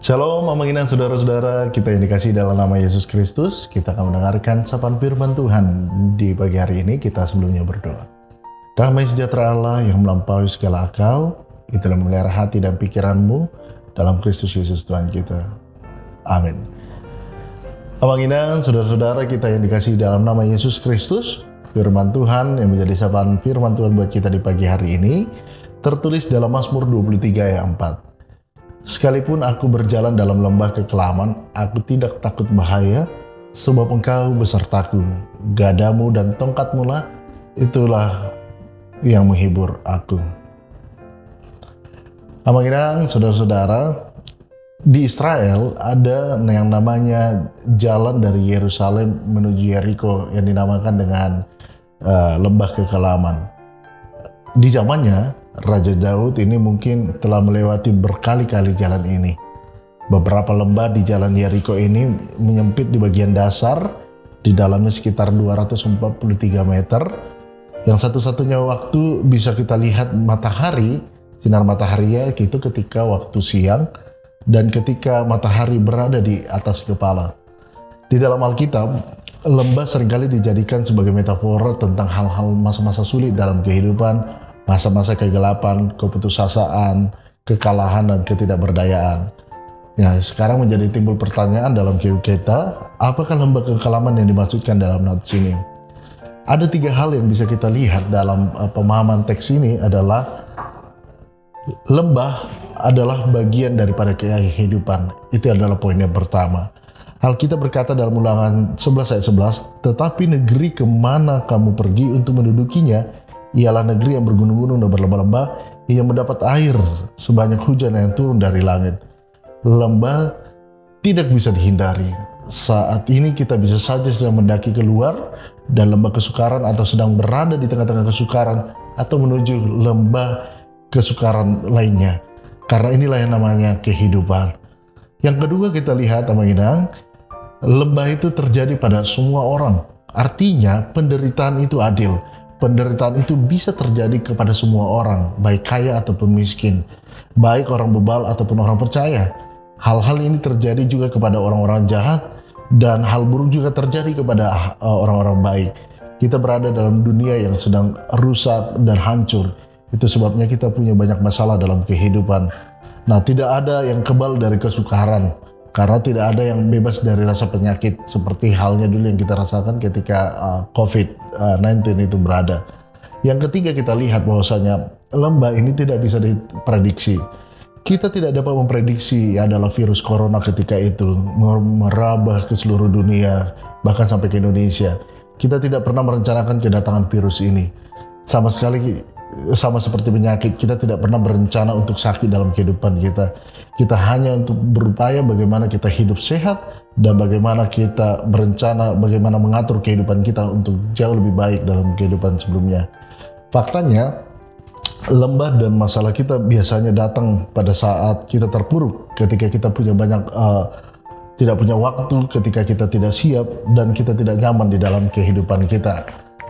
Shalom, Amanginan saudara-saudara, kita yang dikasih dalam nama Yesus Kristus. Kita akan mendengarkan sapaan firman Tuhan di pagi hari ini. Kita sebelumnya berdoa. Damai sejahtera Allah yang melampaui segala akal, itulah memelihara hati dan pikiranmu dalam Kristus Yesus Tuhan kita. Amin. Amanginan saudara-saudara, kita yang dikasih dalam nama Yesus Kristus, firman Tuhan yang menjadi sapaan firman Tuhan buat kita di pagi hari ini, tertulis dalam Mazmur 23 ayat 4. Sekalipun aku berjalan dalam lembah kekelaman, aku tidak takut bahaya, sebab Engkau besertaku. Gadamu dan tongkatmu lah, itulah yang menghibur aku. Amanginan saudara-saudara, di Israel ada yang namanya jalan dari Yerusalem menuju Yeriko yang dinamakan dengan lembah kekelaman. Di zamannya Raja Daud ini mungkin telah melewati berkali-kali jalan ini. Beberapa lembah di jalan Yeriko ini menyempit di bagian dasar, di dalamnya sekitar 243 meter. Yang satu-satunya waktu bisa kita lihat matahari, sinar matahari itu ketika waktu siang dan ketika matahari berada di atas kepala. Di dalam Alkitab, lembah seringkali dijadikan sebagai metafora tentang hal-hal masa-masa sulit dalam kehidupan, masa-masa kegelapan, keputusasaan, kekalahan, dan ketidakberdayaan. Ya, sekarang menjadi timbul pertanyaan dalam kehidupan kita, apakah lembah kekelaman yang dimaksudkan dalam nats ini? Ada 3 hal yang bisa kita lihat dalam pemahaman teks ini adalah lembah adalah bagian daripada kehidupan. Itu adalah poin yang pertama. Alkitab berkata dalam Ulangan 11 ayat 11, tetapi negeri kemana kamu pergi untuk mendudukinya, ialah negeri yang bergunung-gunung dan berlembah-lembah, yang mendapat air sebanyak hujan yang turun dari langit. Lembah tidak bisa dihindari. Saat ini kita bisa saja sedang mendaki keluar dan lembah kesukaran, atau sedang berada di tengah-tengah kesukaran, atau menuju lembah kesukaran lainnya. Karena inilah yang namanya kehidupan. Yang kedua kita lihat, teman-teman, lembah itu terjadi pada semua orang. Artinya penderitaan itu adil. Penderitaan itu bisa terjadi kepada semua orang, baik kaya ataupun miskin, baik orang bebal ataupun orang percaya. Hal-hal ini terjadi juga kepada orang-orang jahat, dan hal buruk juga terjadi kepada orang-orang baik. Kita berada dalam dunia yang sedang rusak dan hancur. Itu sebabnya kita punya banyak masalah dalam kehidupan. Nah, tidak ada yang kebal dari kesukaran, karena tidak ada yang bebas dari rasa penyakit, seperti halnya dulu yang kita rasakan ketika COVID-19 itu berada. Yang ketiga kita lihat bahwasanya lembah ini tidak bisa diprediksi. Kita tidak dapat memprediksi adalah virus corona ketika itu merambah ke seluruh dunia, bahkan sampai ke Indonesia. Kita tidak pernah merencanakan kedatangan virus ini. Sama sekali, sama seperti penyakit, kita tidak pernah berencana untuk sakit dalam kehidupan kita. Kita hanya untuk berupaya bagaimana kita hidup sehat, dan bagaimana kita berencana bagaimana mengatur kehidupan kita untuk jauh lebih baik dalam kehidupan sebelumnya. Faktanya, lembah dan masalah kita biasanya datang pada saat kita terpuruk, ketika kita punya banyak tidak punya waktu, ketika kita tidak siap, dan kita tidak nyaman di dalam kehidupan kita.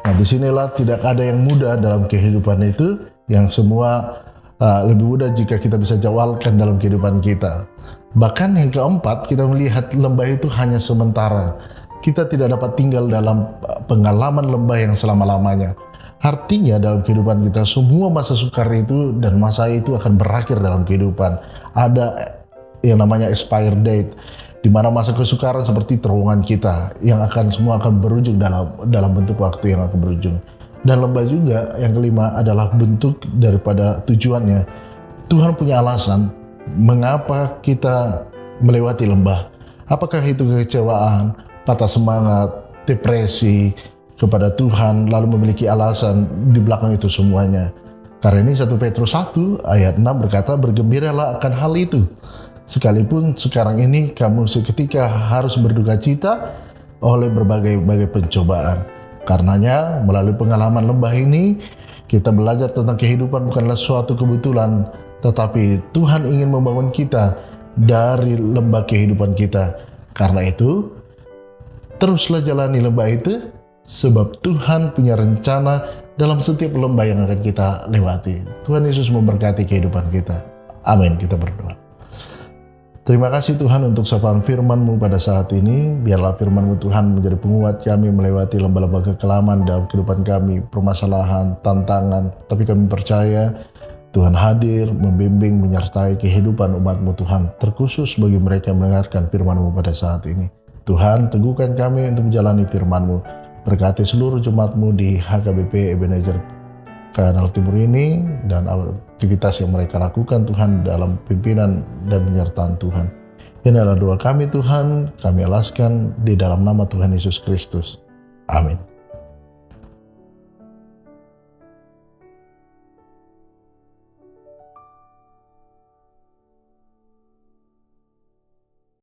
Nah, disinilah tidak ada yang mudah dalam kehidupan itu, yang semua lebih mudah jika kita bisa jawalkan dalam kehidupan kita. Bahkan yang keempat, kita melihat lembah itu hanya sementara. Kita tidak dapat tinggal dalam pengalaman lembah yang selama-lamanya. Artinya dalam kehidupan kita, semua masa sukar itu dan masa itu akan berakhir dalam kehidupan. Ada yang namanya expire date, di mana masa kesukaran seperti terowongan kita yang semua akan berujung dalam bentuk waktu yang akan berujung. Dan lembah juga yang kelima adalah bentuk daripada tujuannya. Tuhan punya alasan mengapa kita melewati lembah. Apakah itu kekecewaan, patah semangat, depresi kepada Tuhan, lalu memiliki alasan di belakang itu semuanya. Karena ini 1 Petrus 1 ayat 6 berkata, bergembiralah akan hal itu, sekalipun sekarang ini kamu seketika harus berduka cita oleh berbagai pencobaan. Karenanya melalui pengalaman lembah ini, kita belajar tentang kehidupan bukanlah suatu kebetulan, tetapi Tuhan ingin membangun kita dari lembah kehidupan kita. Karena itu, teruslah jalani lembah itu, sebab Tuhan punya rencana dalam setiap lembah yang akan kita lewati. Tuhan Yesus memberkati kehidupan kita. Amin. Kita berdoa. Terima kasih Tuhan untuk sapaan firman-Mu pada saat ini. Biarlah firman-Mu Tuhan menjadi penguat kami melewati lembah-lembah kekelaman dalam kehidupan kami, permasalahan, tantangan. Tapi kami percaya Tuhan hadir, membimbing, menyertai kehidupan umat-Mu Tuhan. Terkhusus bagi mereka yang mendengarkan firman-Mu pada saat ini. Tuhan, teguhkan kami untuk menjalani firman-Mu. Berkati seluruh jemaat-Mu di HKBP Ebenezer Kanal Timur ini dan aktivitas yang mereka lakukan Tuhan dalam pimpinan dan penyertaan Tuhan. Ini adalah doa kami Tuhan, kami alaskan di dalam nama Tuhan Yesus Kristus. Amin.